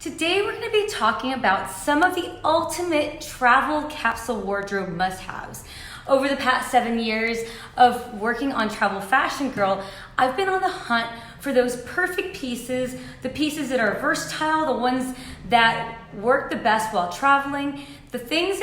Today we're going to be talking about some of the ultimate travel capsule wardrobe must-haves. Over the past 7 years of working on Travel Fashion Girl, I've been on the hunt for those perfect pieces, the pieces that are versatile, the ones that work the best while traveling, the things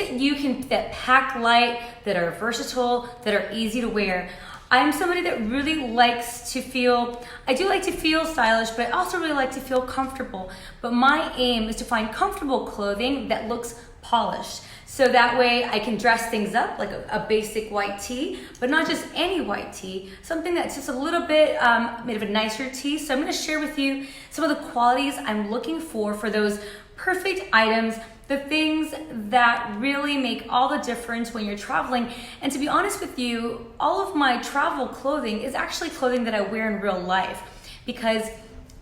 that pack light, that are versatile, that are easy to wear. I'm somebody that really likes to feel, I do like to feel stylish, but I also really like to feel comfortable. But my aim is to find comfortable clothing that looks polished. So that way I can dress things up like a basic white tee, but not just any white tee, something that's just a little bit made of a nicer tee. So I'm gonna share with you some of the qualities I'm looking for those perfect items, the things that really make all the difference when you're traveling. And to be honest with you, all of my travel clothing is actually clothing that I wear in real life, because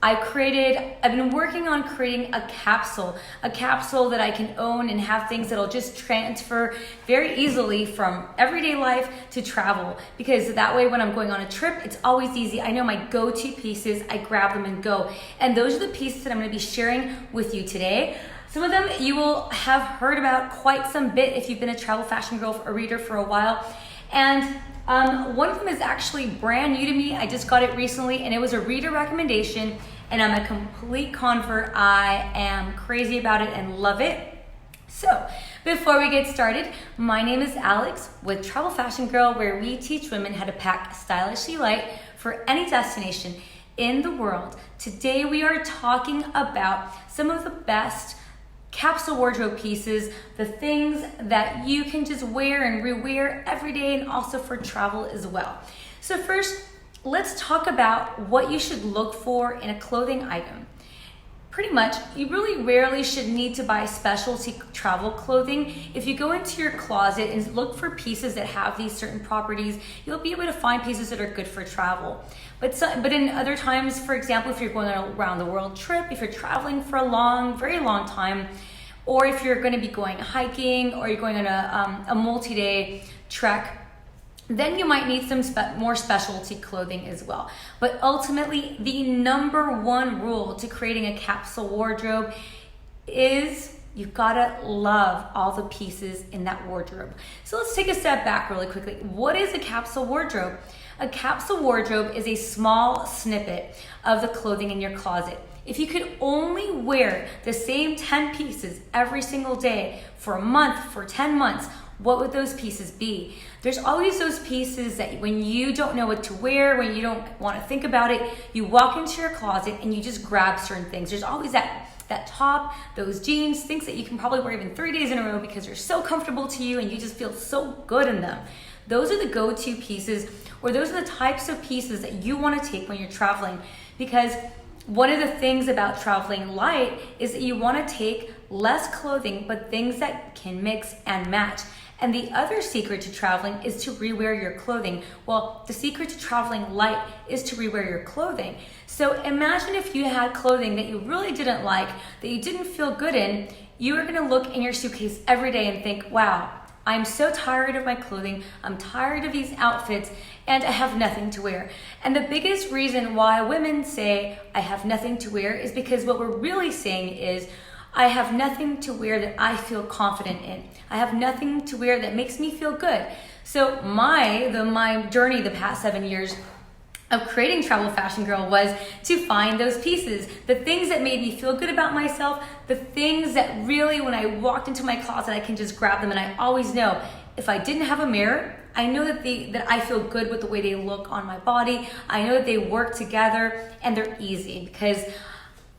I've been working on creating a capsule that I can own and have things that'll just transfer very easily from everyday life to travel, because that way when I'm going on a trip, it's always easy. I know my go-to pieces, I grab them and go. And those are the pieces that I'm gonna be sharing with you today. Some of them you will have heard about quite some bit if you've been a Travel Fashion Girl or reader for a while. And one of them is actually brand new to me. I just got it recently and it was a reader recommendation, and I'm a complete convert. I am crazy about it and love it. So before we get started, my name is Alex with Travel Fashion Girl, where we teach women how to pack stylishly light for any destination in the world. Today we are talking about some of the best capsule wardrobe pieces, the things that you can just wear and rewear every day, and also for travel as well. So first, let's talk about what you should look for in a clothing item. Pretty much, you really rarely should need to buy specialty travel clothing. If you go into your closet and look for pieces that have these certain properties, you'll be able to find pieces that are good for travel. But in other times, for example, if you're going on a around the world trip, if you're traveling for a very long time, or if you're going to be going hiking, or you're going on a multi-day trek, then you might need some more specialty clothing as well. But ultimately, the number one rule to creating a capsule wardrobe is you've gotta love all the pieces in that wardrobe. So let's take a step back really quickly. What is a capsule wardrobe? A capsule wardrobe is a small snippet of the clothing in your closet. If you could only wear the same 10 pieces every single day for a month, for 10 months, what would those pieces be? There's always those pieces that when you don't know what to wear, when you don't want to think about it, you walk into your closet and you just grab certain things. There's always that top, those jeans, things that you can probably wear even 3 days in a row because they're so comfortable to you and you just feel so good in them. Those are the go-to pieces, or those are the types of pieces that you want to take when you're traveling, because one of the things about traveling light is that you want to take less clothing, but things that can mix and match. And the other secret to traveling is to rewear your clothing. Well, the secret to traveling light is to rewear your clothing. So imagine if you had clothing that you really didn't like, that you didn't feel good in. You are gonna look in your suitcase every day and think, wow, I'm so tired of my clothing, I'm tired of these outfits, and I have nothing to wear. And the biggest reason why women say, I have nothing to wear, is because what we're really saying is, I have nothing to wear that I feel confident in. I have nothing to wear that makes me feel good. So my journey the past 7 years of creating Travel Fashion Girl was to find those pieces, the things that made me feel good about myself, the things that really, when I walked into my closet, I can just grab them. And I always know, if I didn't have a mirror, I know that I feel good with the way they look on my body. I know that they work together and they're easy, because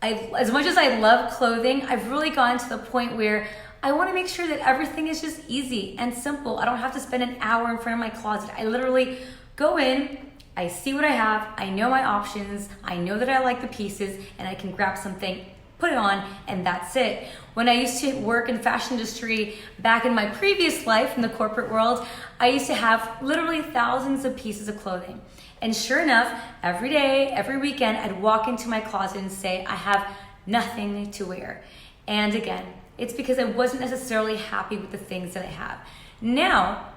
as much as I love clothing, I've really gotten to the point where I want to make sure that everything is just easy and simple. I don't have to spend an hour in front of my closet. I literally go in, I see what I have, I know my options, I know that I like the pieces, and I can grab something, put it on, and that's it. When I used to work in the fashion industry back in my previous life in the corporate world, I used to have literally thousands of pieces of clothing. And sure enough, every day, every weekend, I'd walk into my closet and say, I have nothing to wear. And again, it's because I wasn't necessarily happy with the things that I have. Now,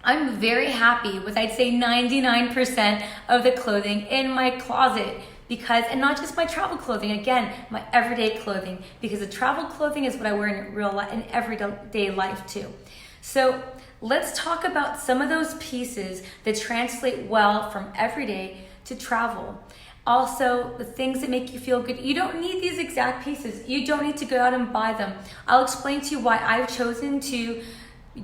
I'm very happy with, I'd say, 99% of the clothing in my closet, and not just my travel clothing, again, my everyday clothing, because the travel clothing is what I wear in real life, in everyday life too. So let's talk about some of those pieces that translate well from everyday to travel. Also, the things that make you feel good. You don't need these exact pieces. You don't need to go out and buy them. I'll explain to you why I've chosen to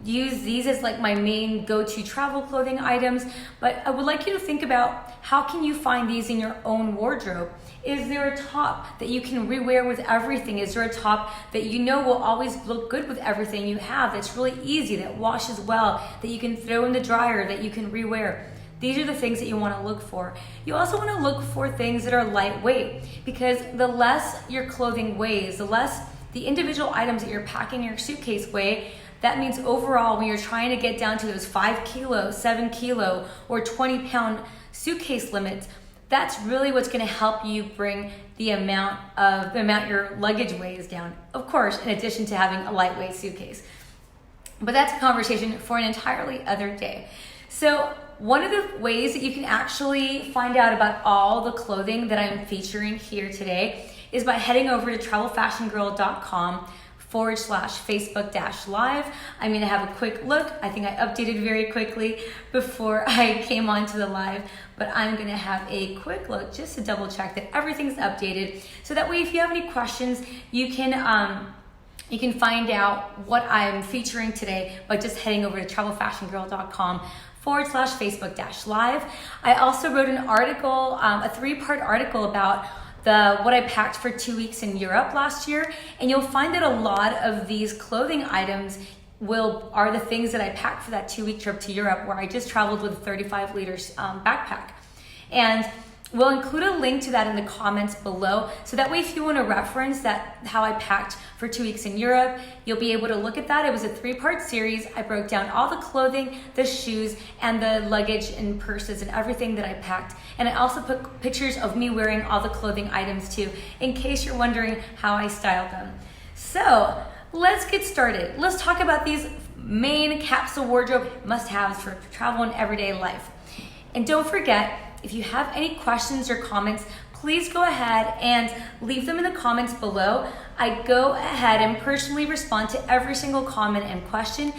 use these as like my main go-to travel clothing items, but I would like you to think about how can you find these in your own wardrobe. Is there a top that you can rewear with everything? Is there a top that you know will always look good with everything you have, that's really easy, that washes well, that you can throw in the dryer, that you can rewear? These are the things that you want to look for. You also want to look for things that are lightweight, because the less your clothing weighs, the less the individual items that you're packing in your suitcase weigh. That means overall, when you're trying to get down to those 5 kilo, 7 kilo, or 20-pound suitcase limits, that's really what's going to help you bring the amount your luggage weighs down. Of course, in addition to having a lightweight suitcase. But that's a conversation for an entirely other day. So one of the ways that you can actually find out about all the clothing that I'm featuring here today is by heading over to travelfashionGirl.com/Facebook-live. I'm going to have a quick look. I think I updated very quickly before I came onto the live, but I'm going to have a quick look just to double check that everything's updated. So that way, if you have any questions, you can find out what I'm featuring today by just heading over to travelfashionGirl.com/Facebook-live. I also wrote an article, a 3-part article about what I packed for 2 weeks in Europe last year, and you'll find that a lot of these clothing items are the things that I packed for that 2-week trip to Europe, where I just traveled with a 35 liters backpack. And we'll include a link to that in the comments below, so that way if you want to reference how I packed for 2 weeks in Europe, you'll be able to look at that. It was a 3-part series. I broke down all the clothing, the shoes, and the luggage and purses and everything that I packed. And I also put pictures of me wearing all the clothing items too, in case you're wondering how I styled them. So let's get started. Let's talk about these main capsule wardrobe must-haves for travel and everyday life. And don't forget, if you have any questions or comments, please go ahead and leave them in the comments below. I go ahead and personally respond to every single comment and question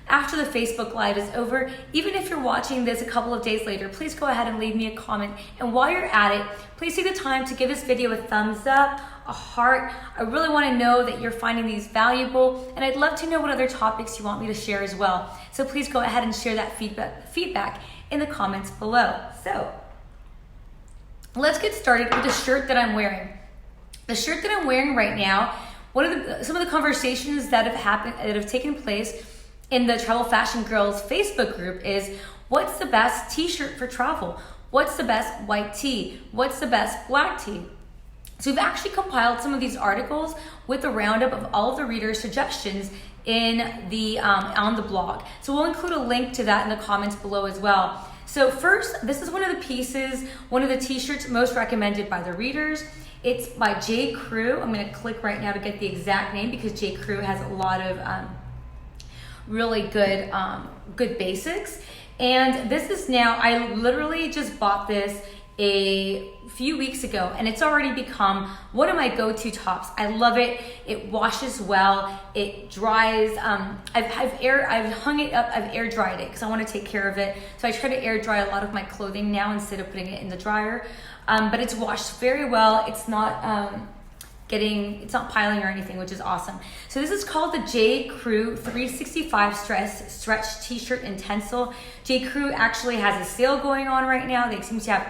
after the Facebook Live is over. Even if you're watching this a couple of days later, please go ahead and leave me a comment. And while you're at it, please take the time to give this video a thumbs up, a heart. I really want to know that you're finding these valuable, and I'd love to know what other topics you want me to share as well. So please go ahead and share that feedback in the comments below. So let's get started with the shirt that I'm wearing. The shirt that I'm wearing right now, some of the conversations that have taken place in the Travel Fashion Girls Facebook group is, what's the best t-shirt for travel? What's the best white tee? What's the best black tee? So we've actually compiled some of these articles with a roundup of all of the readers' suggestions on the blog. So we'll include a link to that in the comments below as well. So first, this is one of the t-shirts most recommended by the readers. It's by J. Crew. I'm going to click right now to get the exact name, because J. Crew has a lot of really good basics. And this is I literally just bought this a few weeks ago, and it's already become one of my go-to tops. I love it. It washes well. It dries. I've hung it up. I've air dried it because I want to take care of it. So I try to air dry a lot of my clothing now instead of putting it in the dryer. But it's washed very well. It's not piling or anything, which is awesome. So this is called the J. Crew 365 Stretch T-shirt in Tencel. J. Crew actually has a sale going on right now. They seem to have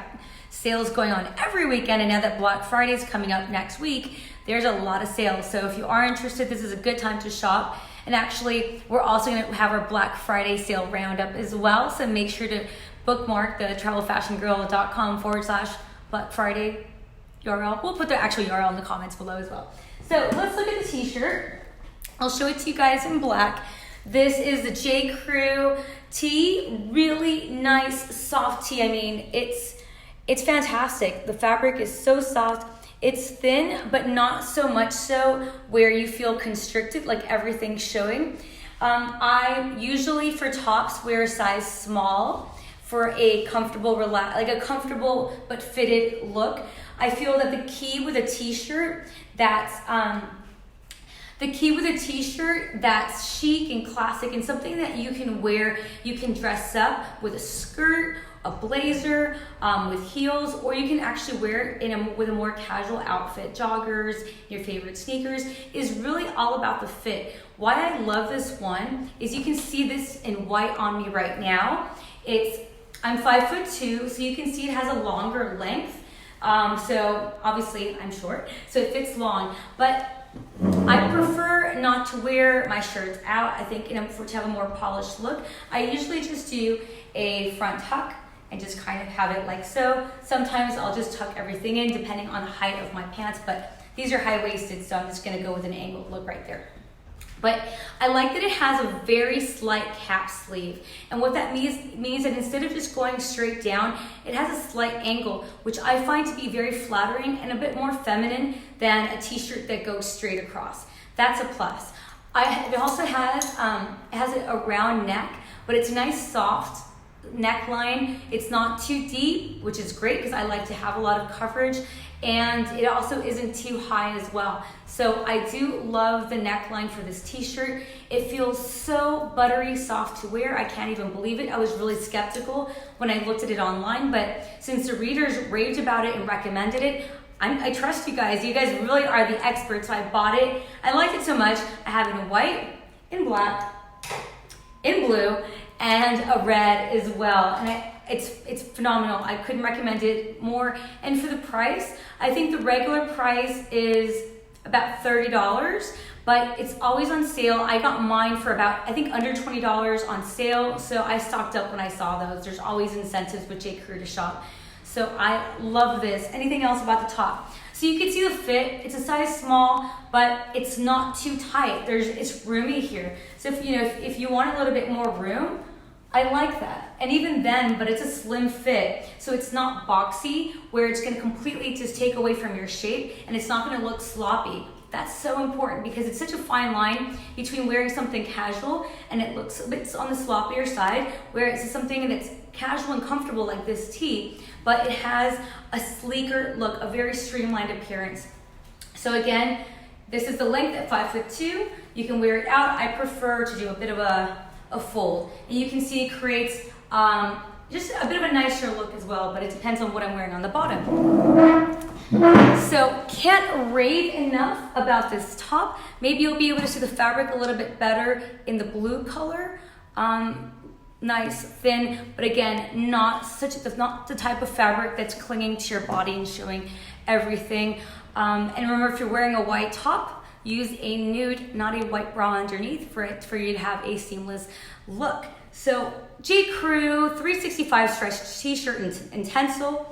sales going on every weekend, and now that Black Friday is coming up next week, there's a lot of sales. So if you are interested, this is a good time to shop. And actually, we're also going to have our Black Friday sale roundup as well. So make sure to bookmark the travelfashionGirl.com/Black Friday URL. We'll put the actual URL in the comments below as well. So let's look at the t-shirt. I'll show it to you guys in black. This is the J. Crew tee. Really nice, soft tee. I mean, it's fantastic. The fabric is so soft. It's thin, but not so much so where you feel constricted, like everything's showing. I usually, for tops, wear a size small for a comfortable but fitted look. I feel that the key with a t-shirt that's chic and classic and something that you can wear, you can dress up with a skirt, a blazer, with heels, or you can actually wear it with a more casual outfit, joggers, your favorite sneakers, is really all about the fit. Why I love this one is you can see this in white on me right now. I'm 5'2", so you can see it has a longer length. So obviously I'm short, so it fits long, but I prefer not to wear my shirts out. I think to have a more polished look, I usually just do a front tuck and just kind of have it like so. Sometimes I'll just tuck everything in depending on the height of my pants, but these are high-waisted, so I'm just gonna go with an angled look right there. But I like that it has a very slight cap sleeve. And what that means that instead of just going straight down, it has a slight angle, which I find to be very flattering and a bit more feminine than a t-shirt that goes straight across. That's a plus. It also has, a round neck, but it's a nice soft neckline. It's not too deep, which is great because I like to have a lot of coverage, and it also isn't too high as well. So I do love the neckline for this t-shirt. It feels so buttery soft to wear. I can't even believe it. I was really skeptical when I looked at it online, but since the readers raved about it and recommended it, I trust you guys. You guys really are the experts, so I bought it. I liked it so much. I have it in white, in black, in blue, and a red as well. And it's phenomenal. I couldn't recommend it more. And for the price, I think the regular price is about $30, but it's always on sale. I got mine for about, I think, under $20 on sale, so I stocked up when I saw those. There's always incentives with J. Crew to shop. So I love this. Anything else about the top? So you can see the fit. It's a size small, but it's not too tight. It's roomy here. So if you want a little bit more room, I like that. And even then, but it's a slim fit. So it's not boxy where it's gonna completely just take away from your shape, and it's not gonna look sloppy. That's so important because it's such a fine line between wearing something casual and it looks a bit on the sloppier side, where it's something that's casual and comfortable like this tee, but it has a sleeker look, a very streamlined appearance. So again, this is the length at 5'2". You can wear it out. I prefer to do a bit of a fold, and you can see it creates just a bit of a nicer look as well, but it depends on what I'm wearing on the bottom. So can't rave enough about this top. Maybe you'll be able to see the fabric a little bit better in the blue color. Nice, thin, but again, not the type of fabric that's clinging to your body and showing everything. And remember, if you're wearing a white top, use a nude, not a white bra underneath for you to have a seamless look. So J. Crew 365 stretch t-shirt in Tencel,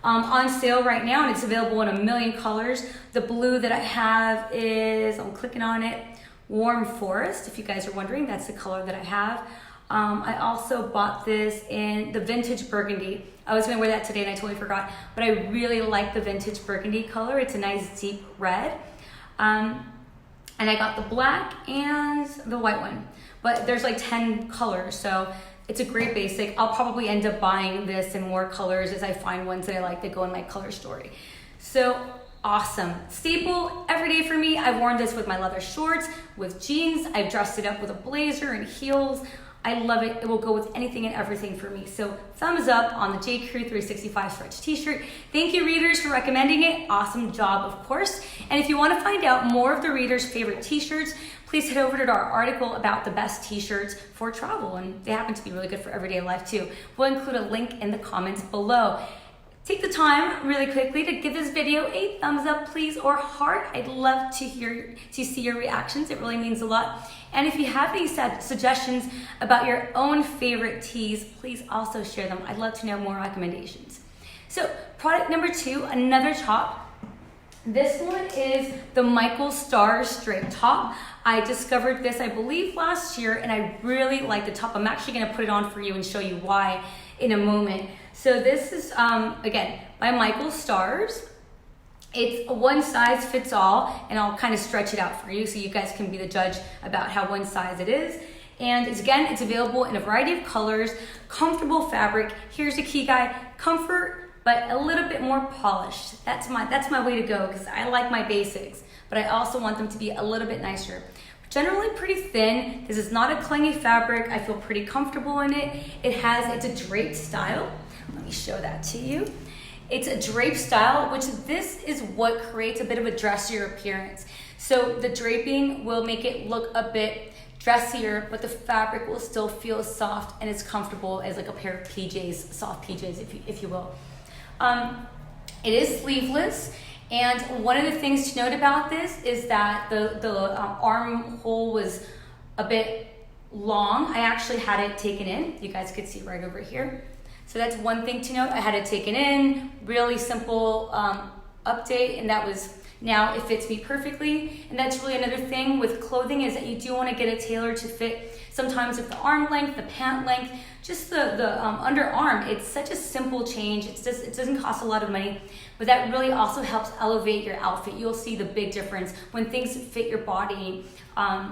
on sale right now, and it's available in a million colors. The blue that I have is, I'm clicking on it, Warm Forest. If you guys are wondering, that's the color that I have. I also bought this in the vintage burgundy. I was gonna wear that today and I totally forgot, but I really like the vintage burgundy color. It's a nice deep red. And I got the black and the white one, but there's like 10 colors, so it's a great basic. I'll probably end up buying this in more colors as I find ones that I like that go in my color story. So awesome. Staple every day for me. I've worn this with my leather shorts, with jeans. I've dressed it up with a blazer and heels. I love it. It will go with anything and everything for me. So thumbs up on the J. Crew 365 stretch t-shirt. Thank you, readers, for recommending it. Awesome job, of course. And if you want to find out more of the readers' favorite t-shirts, please head over to our article about the best t-shirts for travel. And they happen to be really good for everyday life too. We'll include a link in the comments below. Take the time really quickly to give this video a thumbs up, please, or heart. I'd love to see your reactions. It really means a lot. And if you have any suggestions about your own favorite tees, please also share them. I'd love to know more recommendations. So product number 2, another top. This one is the Michael Stars straight top. I discovered this, I believe, last year, and I really like the top. I'm actually gonna put it on for you and show you why in a moment. So this is, again, by Michael Stars. It's a one size fits all, and I'll kind of stretch it out for you so you guys can be the judge about how one size it is. And it's available in a variety of colors, comfortable fabric. Here's the key, guy, comfort but a little bit more polished. That's my way to go, because I like my basics, but I also want them to be a little bit nicer. Generally pretty thin. This is not a clingy fabric. I feel pretty comfortable in it. It's a draped style. Let me show that to you. It's a drape style, which this is what creates a bit of a dressier appearance. So the draping will make it look a bit dressier, but the fabric will still feel soft and as comfortable as like a pair of PJs, soft PJs, if you will. It is sleeveless, and one of the things to note about this is that the armhole was a bit long. I actually had it taken in. You guys could see right over here. So that's one thing to note. I had it taken in, really simple update, and that was, now it fits me perfectly. And that's really another thing with clothing, is that you do want to get it tailored to fit sometimes with the arm length, the pant length, just the underarm. It's such a simple change. It doesn't cost a lot of money, but that really also helps elevate your outfit. You'll see the big difference when things fit your body,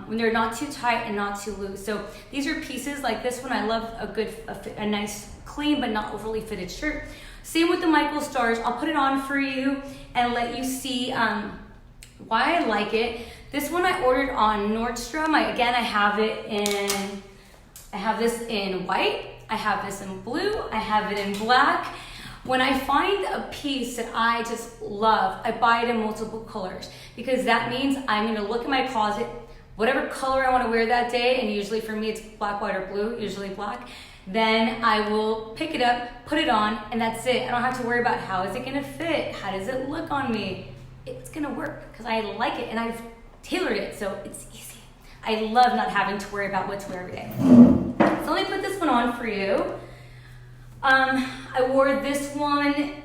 when they're not too tight and not too loose. So these are pieces like this one. I love a nice, clean but not overly fitted shirt. Same with the Michael Stars. I'll put it on for you and let you see why I like it. This one I ordered on Nordstrom. I have this in white, I have this in blue, I have it in black. When I find a piece that I just love, I buy it in multiple colors, because that means I'm gonna look in my closet, whatever color I wanna wear that day, and usually for me it's black, white, or blue, usually black, then I will pick it up, put it on, and that's it. I don't have to worry about how is it gonna fit, how does it look on me. It's gonna work, because I like it, and I've tailored it, so it's easy. I love not having to worry about what to wear every day. So let me put this one on for you. I wore this one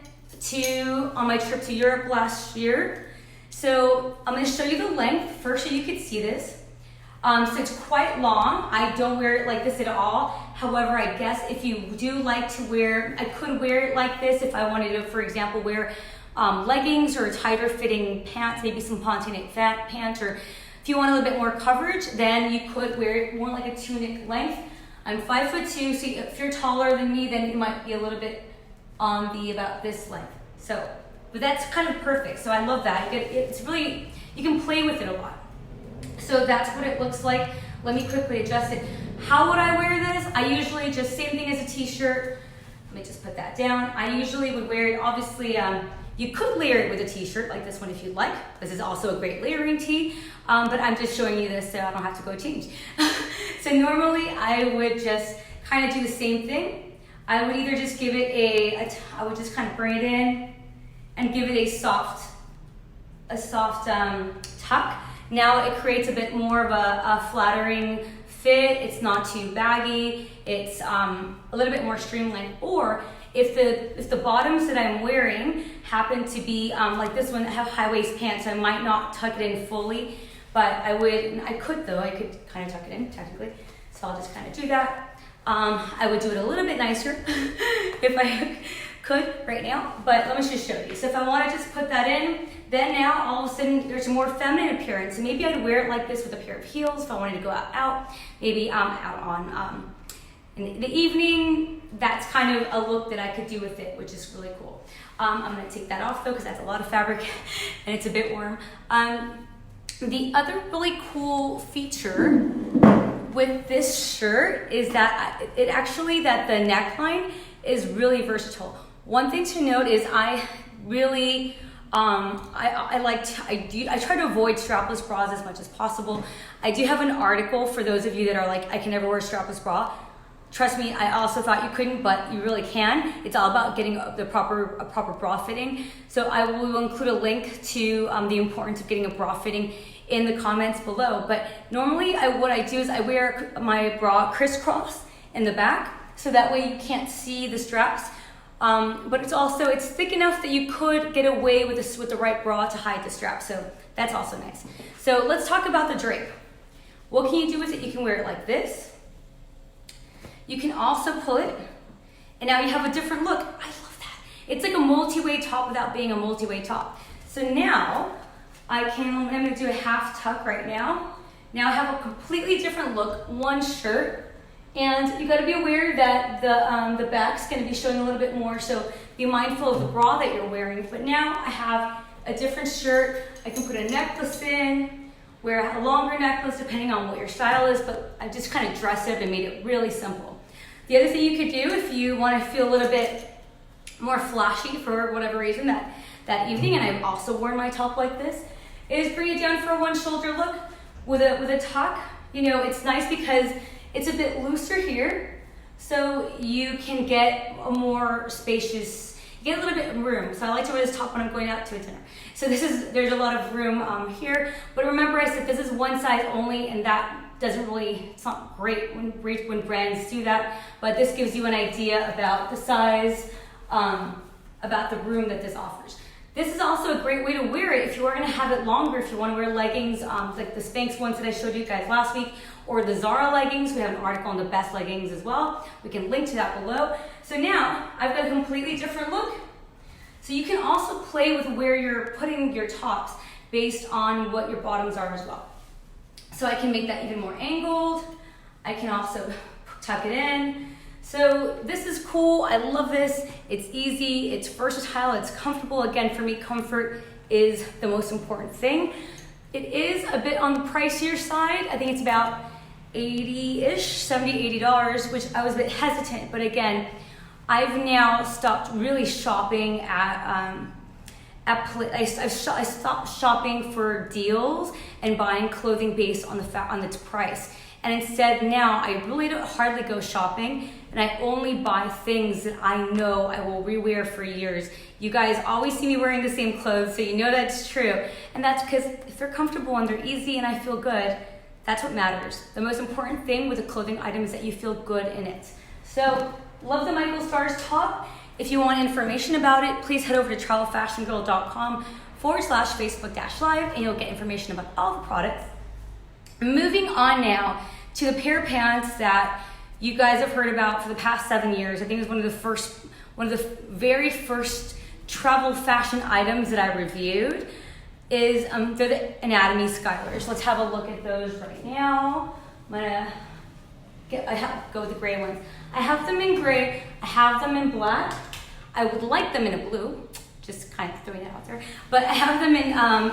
on my trip to Europe last year. So I'm gonna show you the length first so you can see this. So it's quite long. I don't wear it like this at all. However, I guess if you do like to wear, I could wear it like this if I wanted to, for example, wear leggings or tighter fitting pants, maybe some ponte fat pants, or if you want a little bit more coverage, then you could wear it more like a tunic length. I'm 5'2", so if you're taller than me, then it might be a little bit on about this length. So, but that's kind of perfect. So I love that. It's really, you can play with it a lot. So that's what it looks like. Let me quickly adjust it. How would I wear this? I usually just, same thing as a t-shirt. Let me just put that down. I usually would wear it, obviously, you could layer it with a t-shirt like this one if you'd like. This is also a great layering tee, but I'm just showing you this so I don't have to go change. So normally I would just kind of do the same thing. I would either just give it I would just kind of bring it in and give it a soft tuck. Now it creates a bit more of a flattering fit. It's not too baggy. It's a little bit more streamlined. Or if the bottoms that I'm wearing happen to be like this one, that have high waist pants, so I might not tuck it in fully, but I could kind of tuck it in technically. So I'll just kind of do that. I would do it a little bit nicer if I could right now, but let me just show you. So if I want to just put that in, then now all of a sudden there's a more feminine appearance. And maybe I'd wear it like this with a pair of heels if I wanted to go out, maybe out on in the evening. That's kind of a look that I could do with it, which is really cool. I'm going to take that off though, because that's a lot of fabric and it's a bit warm. The other really cool feature with this shirt is that the neckline is really versatile. One thing to note is I really I try to avoid strapless bras as much as possible. I do have an article for those of you that are like, I can never wear a strapless bra. Trust me, I also thought you couldn't, but you really can. It's all about getting a proper bra fitting. So I will include a link to the importance of getting a bra fitting in the comments below. But normally what I do is I wear my bra crisscross in the back, so that way you can't see the straps. But it's thick enough that you could get away with the right bra to hide the strap. So that's also nice. So let's talk about the drape. What can you do with it? You can wear it like this. You can also pull it, and now you have a different look. I love that. It's like a multi-way top without being a multi-way top. So now I'm gonna do a half tuck right now. Now I have a completely different look, one shirt, and you gotta be aware that the back's gonna be showing a little bit more, so be mindful of the bra that you're wearing. But now I have a different shirt. I can put a necklace in, wear a longer necklace depending on what your style is, but I just kind of dressed it up and made it really simple. The other thing you could do if you want to feel a little bit more flashy for whatever reason that evening, and I've also worn my top like this, is bring it down for a one shoulder look with a tuck. You know, it's nice because it's a bit looser here, so you can get a more spacious, you get a little bit of room. So I like to wear this top when I'm going out to a dinner. So there's a lot of room here, but remember I said this is one size only, and that doesn't really, it's not great when brands do that, but this gives you an idea about the size, about the room that this offers. This is also a great way to wear it if you are going to have it longer, if you want to wear leggings, like the Spanx ones that I showed you guys last week, or the Zara leggings. We have an article on the best leggings as well. We can link to that below. So now I've got a completely different look. So you can also play with where you're putting your tops based on what your bottoms are as well. So I can make that even more angled. I can also tuck it in. So this is cool, I love this. It's easy, it's versatile, it's comfortable. Again, for me, comfort is the most important thing. It is a bit on the pricier side. I think it's about 80-ish, $70, $80, which I was a bit hesitant, but again, I've now stopped really shopping I stopped shopping for deals and buying clothing based on the price. And instead now I really don't hardly go shopping, and I only buy things that I know I will rewear for years. You guys always see me wearing the same clothes, so you know that's true. And that's because if they're comfortable and they're easy and I feel good, that's what matters. The most important thing with a clothing item is that you feel good in it. So, love the Michael Stars top. If you want information about it, please head over to travelfashionGirl.com/Facebook-live and you'll get information about all the products. Moving on now to the pair of pants that you guys have heard about for the past 7 years. I think it was one of the very first travel fashion items that I reviewed is they're the Anatomy Skylers. Let's have a look at those right now. I'm gonna go with the gray ones. I have them in gray, I have them in black. I would like them in a blue, just kind of throwing that out there. But I have them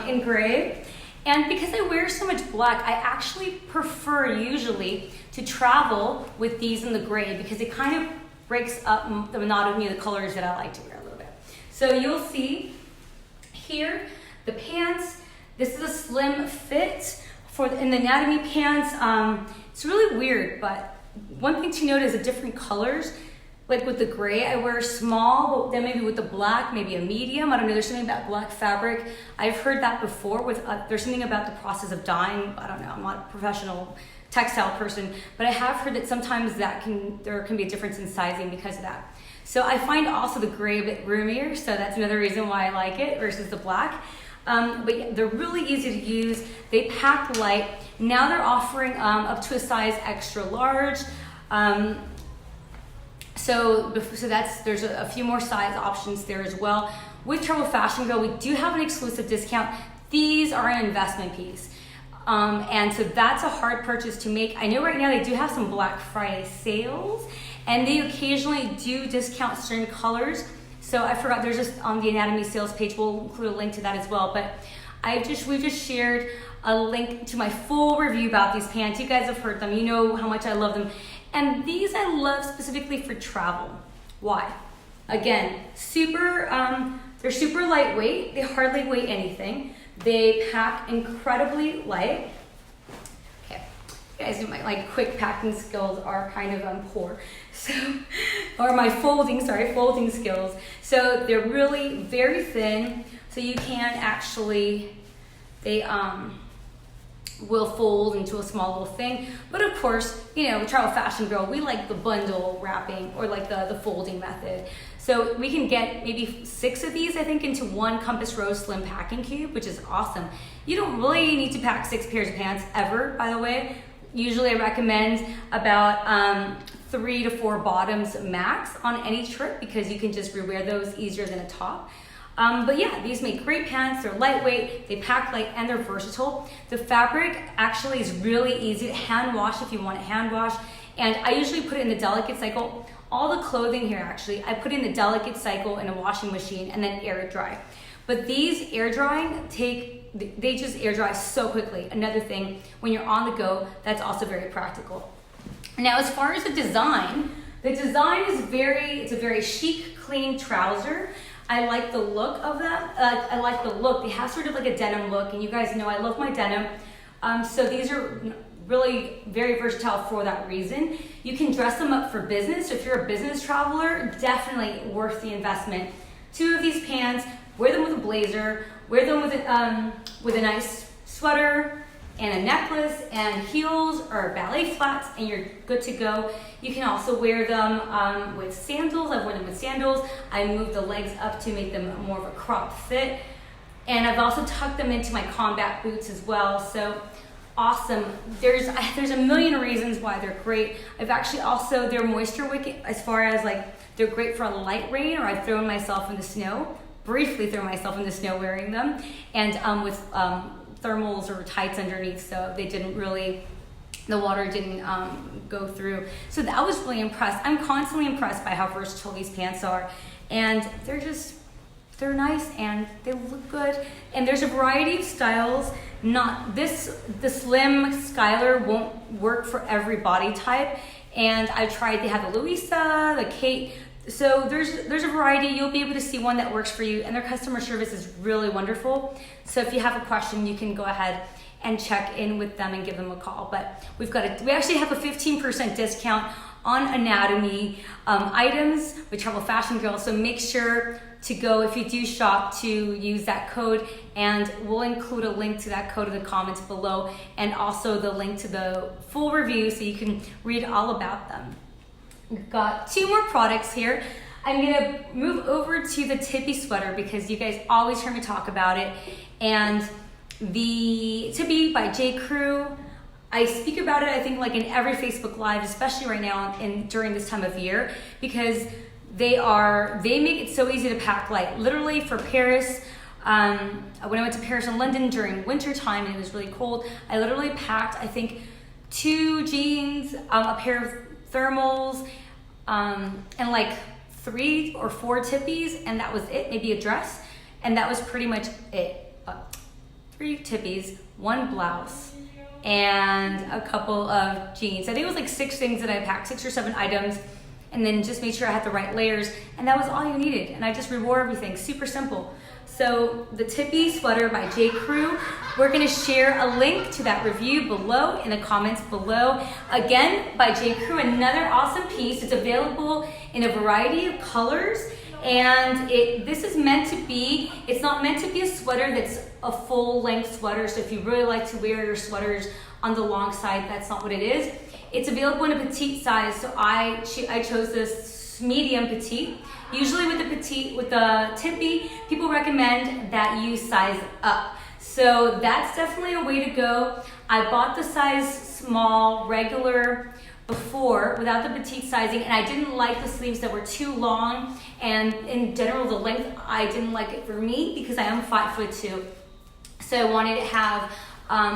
in gray. And because I wear so much black, I actually prefer usually to travel with these in the gray because it kind of breaks up the monotony of the colors that I like to wear a little bit. So you'll see here the pants. This is a slim fit in the Anatomy pants. It's really weird, but one thing to note is the different colors. Like with the gray, I wear a small, but then maybe with the black, maybe a medium. I don't know, there's something about black fabric. I've heard that before there's something about the process of dyeing. I don't know, I'm not a professional textile person, but I have heard that sometimes there can be a difference in sizing because of that. So I find also the gray a bit roomier, so that's another reason why I like it versus the black. But yeah, they're really easy to use. They pack light. Now they're offering up to a size extra large. So there's a few more size options there as well. With Travel Fashion Girl, we do have an exclusive discount. These are an investment piece. And so that's a hard purchase to make. I know right now they do have some Black Friday sales, and they occasionally do discount certain colors. So I forgot, there's just on the Anatomy sales page, we'll include a link to that as well. But we've just shared a link to my full review about these pants. You guys have heard them, you know how much I love them. And these I love specifically for travel. Why? Again, they're super lightweight. They hardly weigh anything. They pack incredibly light. Okay, you guys, my quick packing skills are kind of poor. So, or my folding skills. So they're really very thin. So you can actually, they will fold into a small little thing. But of course, you know, Travel Fashion Girl, we like the bundle wrapping or like the folding method. So we can get maybe 6 of these, I think, into one Compass Rose Slim packing cube, which is awesome. You don't really need to pack 6 pairs of pants ever, by the way. Usually I recommend about 3 to 4 bottoms max on any trip because you can just rewear those easier than a top. But yeah, these make great pants. They're lightweight, they pack light, and they're versatile. The fabric actually is really easy to hand wash if you want it hand wash. And I usually put it in the delicate cycle all the clothing here actually, I put in the delicate cycle in a washing machine and then air dry. But these air drying they just air dry so quickly. Another thing, when you're on the go, that's also very practical. Now, as far as the design is it's a very chic, clean trouser. I like the look of that. I like the look. They have sort of like a denim look, and you guys know I love my denim. So these are really very versatile for that reason. You can dress them up for business. So if you're a business traveler, definitely worth the investment. 2 of these pants, wear them with a blazer, wear them with a nice sweater and a necklace and heels or ballet flats, and you're good to go. You can also wear them with sandals. I've worn them with sandals. I moved the legs up to make them more of a crop fit. And I've also tucked them into my combat boots as well. So awesome. There's a million reasons why they're great. They're moisture wicking as far as like they're great for a light rain, or I've thrown myself in the snow, briefly thrown myself in the snow wearing them, and with thermals or tights underneath, so the water didn't go through. So I was really impressed. I'm constantly impressed by how versatile these pants are, and they're nice and they look good. And there's a variety of styles. The slim Skylar won't work for every body type, and they have the Louisa, the Kate. So there's a variety. You'll be able to see one that works for you, and their customer service is really wonderful. So if you have a question, you can go ahead and check in with them and give them a call. But we actually have a 15% discount on anatomy items with Travel Fashion Girl. So make sure to go, if you do shop, to use that code, and we'll include a link to that code in the comments below, and also the link to the full review so you can read all about them. We've got 2 more products here. I'm gonna move over to the Tippy sweater because you guys always hear me talk about it. And the Tippy by J. Crew, I speak about it, I think, like in every Facebook Live, especially right now and during this time of year, because they make it so easy to pack light. Literally for Paris, when I went to Paris and London during winter time and it was really cold, I literally packed, I think, 2 jeans, a pair of thermals, and like 3 or 4 tippies, and that was it. Maybe a dress, and that was pretty much it. 3 tippies, 1 blouse, and a couple of jeans. I think it was like 6 things that I packed, 6 or 7 items, and then just made sure I had the right layers, and that was all you needed. And I just rewore everything, super simple. So the Tippy sweater by J. Crew, we're gonna share a link to that review below in the comments below. Again, by J. Crew, another awesome piece. It's available in a variety of colors, and it's not meant to be a sweater that's a full length sweater. So if you really like to wear your sweaters on the long side, that's not what it is. It's available in a petite size, so I chose this medium petite. Usually with the Tippy, people recommend that you size up. So that's definitely a way to go. I bought the size small, regular before, without the petite sizing, and I didn't like the sleeves that were too long, and in general, the length, I didn't like it for me because I am 5'2". So I wanted to have,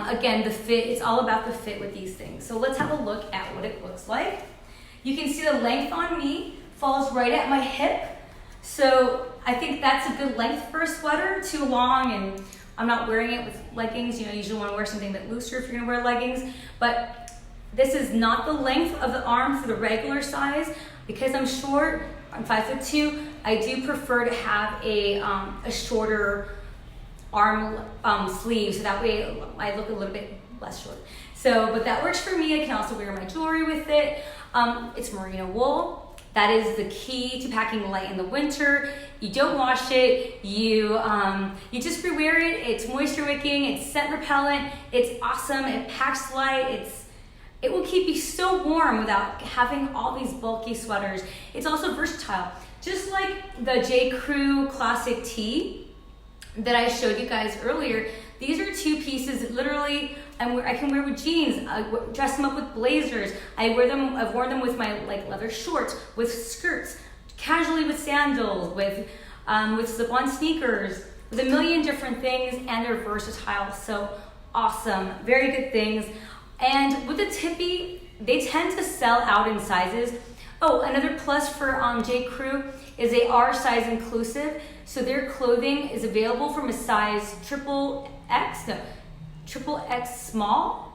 again, the fit. It's all about the fit with these things. So let's have a look at what it looks like. You can see the length on me falls right at my hip. So I think that's a good length for a sweater. Too long, and I'm not wearing it with leggings. You usually want to wear something a bit looser if you're gonna wear leggings. But this is not the length of the arm for the regular size. Because I'm short, I'm 5'2", I do prefer to have a shorter arm sleeve, so that way I look a little bit less short. So, but that works for me. I can also wear my jewelry with it. It's merino wool. That is the key to packing light in the winter. You don't wash it, you just rewear it. It's moisture wicking, it's scent repellent, it's awesome, it packs light, it will keep you so warm without having all these bulky sweaters. It's also versatile. Just like the J. Crew Classic Tee that I showed you guys earlier, these are 2 pieces that literally I can wear with jeans, dress them up with blazers. I've worn them with my leather shorts, with skirts, casually with sandals, with slip-on sneakers, with a million different things, and they're versatile, so awesome, very good things. And with the Tippy, they tend to sell out in sizes. Oh, another plus for J. Crew is they are size inclusive. So their clothing is available from a size triple X small,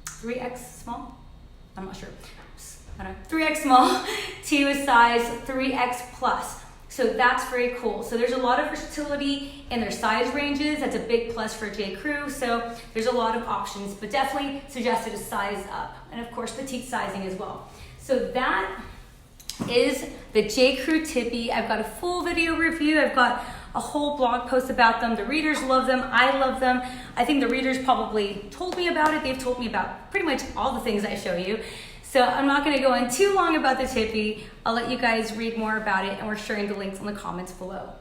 3X small, I'm not sure, I don't know, 3X small to a size 3X plus. So that's very cool. So there's a lot of versatility in their size ranges. That's a big plus for J. Crew. So there's a lot of options, but definitely suggested a size up. And of course, petite sizing as well. So that is the J. Crew Tippy. I've got a full video review. I've got a whole blog post about them. The readers love them. I love them. I think the readers probably told me about it. They've told me about pretty much all the things I show you. So I'm not going to go on too long about the Tippy. I'll let you guys read more about it, and we're sharing the links in the comments below.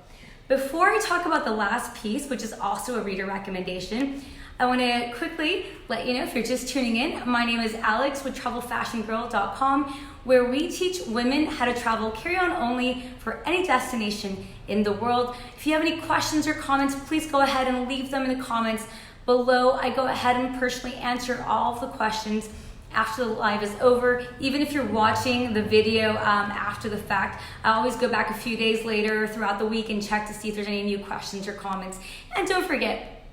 Before I talk about the last piece, which is also a reader recommendation, I want to quickly let you know, if you're just tuning in, my name is Alex with TravelFashionGirl.com, where we teach women how to travel carry-on only for any destination in the world. If you have any questions or comments, please go ahead and leave them in the comments below. I go ahead and personally answer all of the questions after the live is over. Even if you're watching the video after the fact, I always go back a few days later throughout the week and check to see if there's any new questions or comments. And don't forget,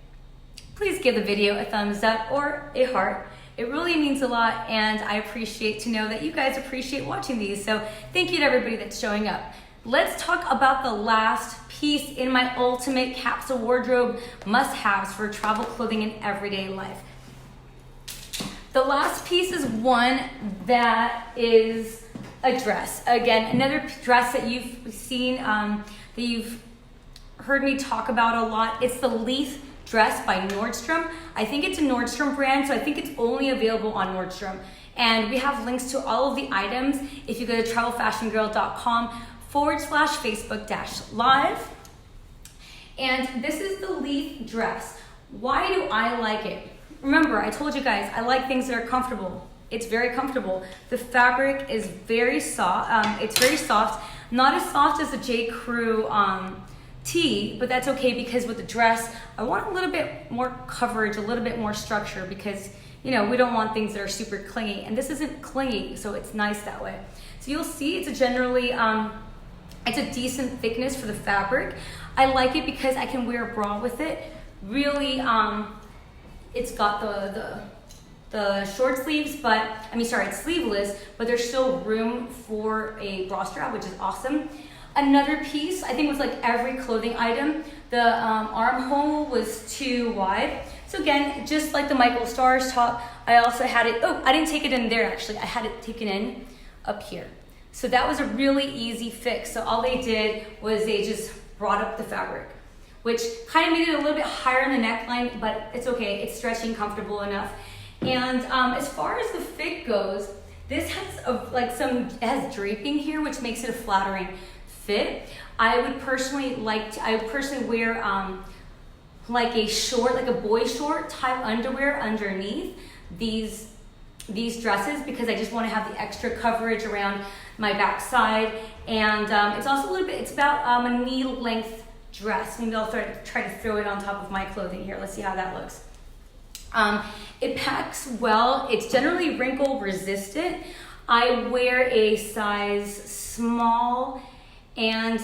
please give the video a thumbs up or a heart. It really means a lot, and I appreciate to know that you guys appreciate watching these. So thank you to everybody that's showing up. Let's talk about the last piece in my ultimate capsule wardrobe must-haves for travel clothing and everyday life. The last piece is one that is a dress. Again, another dress that you've seen, that you've heard me talk about a lot. It's the Leaf dress by Nordstrom. I think it's a Nordstrom brand, so I think it's only available on Nordstrom. And we have links to all of the items if you go to travelfashionGirl.com/Facebook-live. And this is the Leaf dress. Why do I like it? Remember, I told you guys, I like things that are comfortable. It's very comfortable. The fabric is very soft. It's very soft. Not as soft as the J. Crew tee, but that's okay, because with the dress, I want a little bit more coverage, a little bit more structure, because we don't want things that are super clingy, and this isn't clingy, so it's nice that way. So you'll see it's a generally, it's a decent thickness for the fabric. I like it because I can wear a bra with it. Really, it's got the short sleeves, it's sleeveless, but there's still room for a bra strap, which is awesome. Another piece, I think, was like every clothing item. The armhole was too wide. So again, just like the Michael Stars top, I also had it, I didn't take it in there actually. I had it taken in up here. So that was a really easy fix. So all they did was they just brought up the fabric, which kind of made it a little bit higher in the neckline, but it's okay. It's stretchy and comfortable enough. And as far as the fit goes, this has it has draping here, which makes it a flattering fit. I would personally wear like a boy short type underwear underneath these dresses, because I just want to have the extra coverage around my backside. And it's also it's about a knee length dress. Maybe I'll try to throw it on top of my clothing here. Let's see how that looks. It packs well. It's generally wrinkle resistant. I wear a size small, and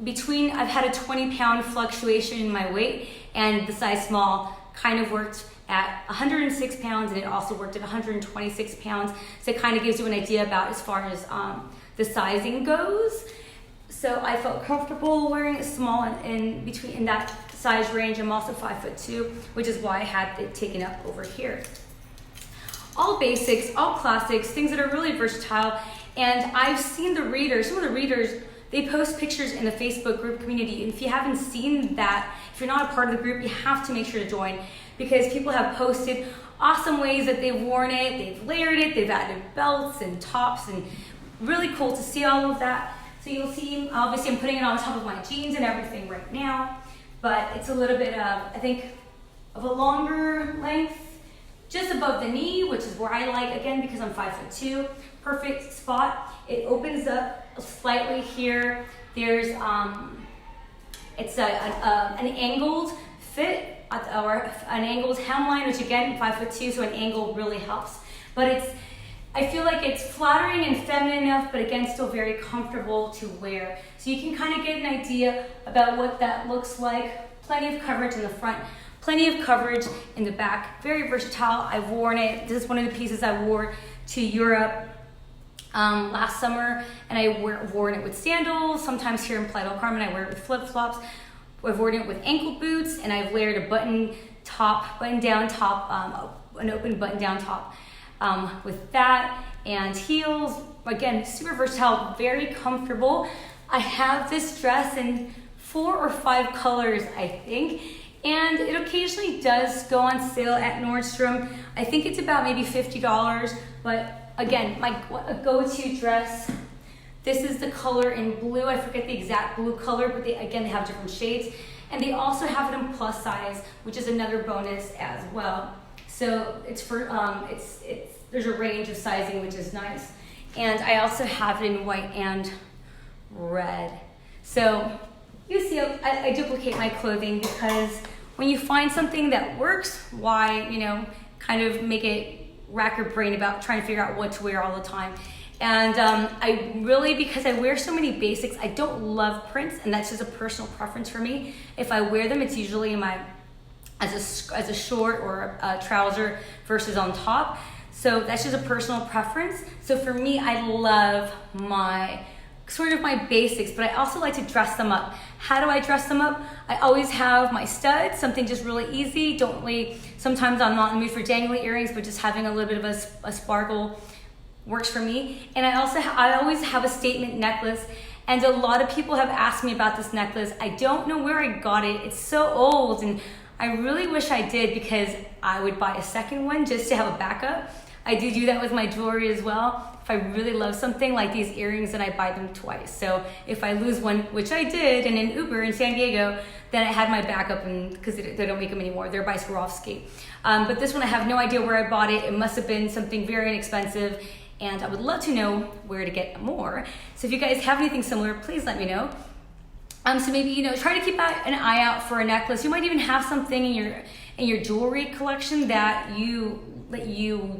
I've had a 20-pound fluctuation in my weight, and the size small kind of worked at 106 pounds, and it also worked at 126 pounds. So it kind of gives you an idea about as far as the sizing goes. So I felt comfortable wearing it small in that size range. I'm also 5'2", which is why I had it taken up over here. All basics, all classics, things that are really versatile. And I've seen some of the readers, they post pictures in the Facebook group community. And if you haven't seen that, if you're not a part of the group, you have to make sure to join, because people have posted awesome ways that they've worn it, they've layered it, they've added belts and tops, and really cool to see all of that. So you'll see, obviously I'm putting it on top of my jeans and everything right now, but it's a little bit of, I think, of a longer length, just above the knee, which is where I like, again, because I'm 5'2", perfect spot. It opens up slightly here. There's, it's an angled fit, or an angled hemline, which again, 5'2", so an angle really helps. But I feel like it's flattering and feminine enough, but again, still very comfortable to wear. So you can kind of get an idea about what that looks like. Plenty of coverage in the front, plenty of coverage in the back. Very versatile. I've worn it. This is one of the pieces I wore to Europe last summer, and I worn it with sandals. Sometimes here in Playa del Carmen, I wear it with flip-flops. I've worn it with ankle boots, and I've layered a button-down top, an open button-down top with that, and heels. Again, super versatile, very comfortable. I have this dress in 4 or 5 colors, I think, and it occasionally does go on sale at Nordstrom. I think it's about maybe $50, but again, my go-to dress, this is the color in blue. I forget the exact blue color, but they have different shades. And they also have it in plus size, which is another bonus as well. So it's for, there's a range of sizing, which is nice. And I also have it in white and red. So you see, I duplicate my clothing because when you find something that works, why, kind of make it rack your brain about trying to figure out what to wear all the time. And I really, because I wear so many basics, I don't love prints, and that's just a personal preference for me. If I wear them, it's usually in as a short or a trouser versus on top. So that's just a personal preference. So for me, I love my basics, but I also like to dress them up. How do I dress them up? I always have my studs, something just really easy. Sometimes I'm not in the mood for dangly earrings, but just having a little bit of a sparkle works for me. And I always have a statement necklace, and a lot of people have asked me about this necklace. I don't know where I got it. It's so old, and I really wish I did, because I would buy a second one just to have a backup. I do that with my jewelry as well. If I really love something like these earrings, then I buy them twice. So if I lose one, which I did in an Uber in San Diego, then I had my backup, and because they don't make them anymore, they're by Swarovski. But this one, I have no idea where I bought it. It must have been something very inexpensive, and I would love to know where to get more. So if you guys have anything similar, please let me know. So maybe, try to keep an eye out for a necklace. You might even have something in your jewelry collection that you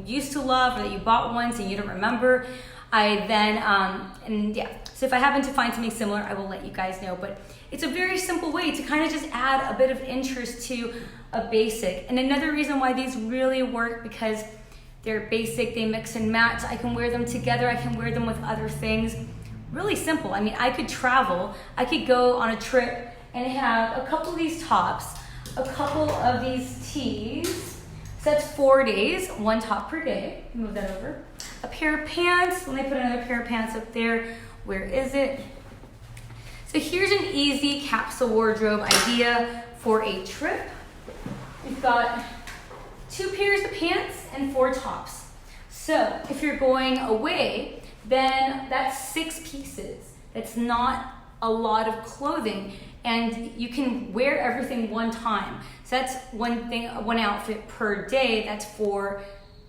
used to love, or that you bought once and you don't remember. So if I happen to find something similar, I will let you guys know. But it's a very simple way to kind of just add a bit of interest to a basic. And another reason why these really work, because they're basic, they mix and match. I can wear them together, I can wear them with other things. Really simple. I mean, I could travel, I could go on a trip and have a couple of these tops, a couple of these tees. So that's 4 days, 1 top per day. Move that over. A pair of pants. Let me put another pair of pants up there. Where is it? So here's an easy capsule wardrobe idea for a trip. We've got 2 pairs of pants and 4 tops. So if you're going away, then that's 6 pieces. That's not a lot of clothing, and you can wear everything one time. So that's one outfit per day. That's 4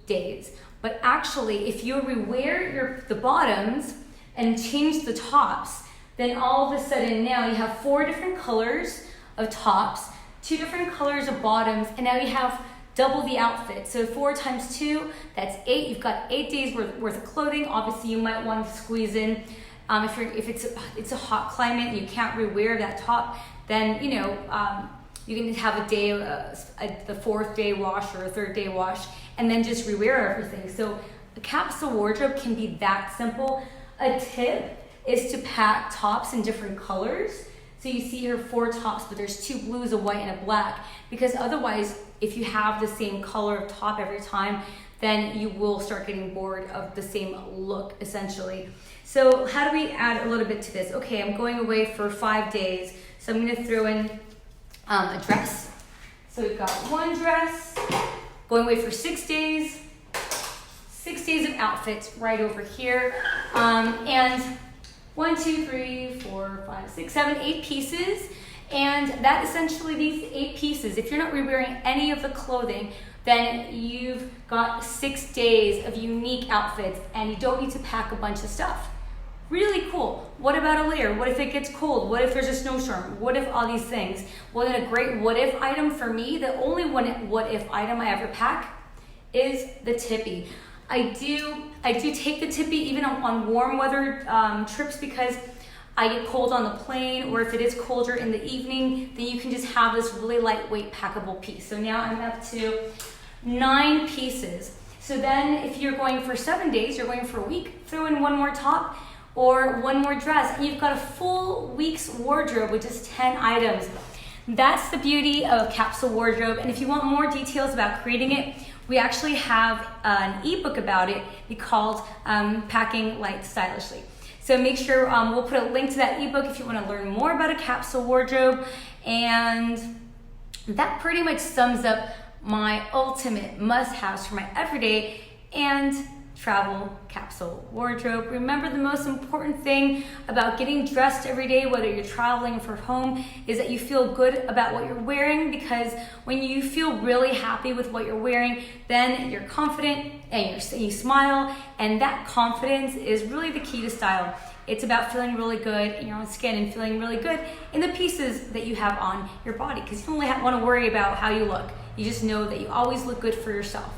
days. But actually, if you rewear the bottoms and change the tops, then all of a sudden now you have 4 different colors of tops, 2 different colors of bottoms, and now you have double the outfit. So 4 times 2, that's 8. You've got 8 days worth of clothing. Obviously, you might want to squeeze in. If it's a hot climate and you can't rewear that top, then you can have a day, the 4th day wash or a 3rd day wash, and then just rewear everything. So a capsule wardrobe can be that simple. A tip is to pack tops in different colors. So you see here 4 tops, but there's 2 blues, a white, and a black, because otherwise, if you have the same color of top every time, then you will start getting bored of the same look, essentially. So how do we add a little bit to this? Okay, I'm going away for 5 days, so I'm gonna throw in a dress. So we've got 1 dress, going away for 6 days, 6 days of outfits right over here, and 1, 2, 3, 4, 5, 6, 7, 8 pieces. And that essentially, these 8 pieces, if you're not rewearing any of the clothing, then you've got 6 days of unique outfits, and you don't need to pack a bunch of stuff. Really cool. What about a layer? What if it gets cold? What if there's a snowstorm? What if all these things? Well, then a great what if item for me, the only one what if item I ever pack is the tippy. I do take the tippy even on warm weather trips because I get cold on the plane, or if it is colder in the evening, then you can just have this really lightweight packable piece. So now I'm up to 9 pieces. So then if you're going for 7 days, you're going for a week, throw in one more top or one more dress, and you've got a full week's wardrobe with just 10 items. That's the beauty of Capsule Wardrobe. And if you want more details about creating it, we actually have an ebook about it called Packing Light Stylishly. So make sure we'll put a link to that ebook if you want to learn more about a capsule wardrobe. And that pretty much sums up my ultimate must-haves for my everyday and travel capsule wardrobe. Remember, the most important thing about getting dressed every day, whether you're traveling or for home, is that you feel good about what you're wearing, because when you feel really happy with what you're wearing, then you're confident and you smile, and that confidence is really the key to style. It's about feeling really good in your own skin and feeling really good in the pieces that you have on your body, because you don't really want to worry about how you look. You just know that you always look good for yourself.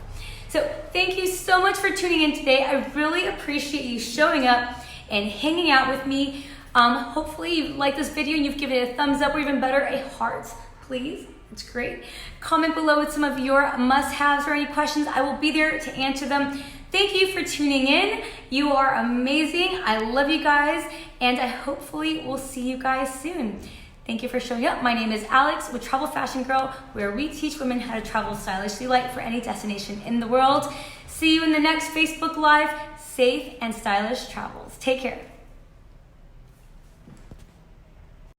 So thank you so much for tuning in today. I really appreciate you showing up and hanging out with me. Hopefully you liked this video and you've given it a thumbs up, or even better, a heart, please. It's great. Comment below with some of your must-haves or any questions. I will be there to answer them. Thank you for tuning in. You are amazing. I love you guys, and I hopefully will see you guys soon. Thank you for showing up. My name is Alex with Travel Fashion Girl, where we teach women how to travel stylishly light for any destination in the world. See you in the next Facebook Live. Safe and stylish travels. Take care.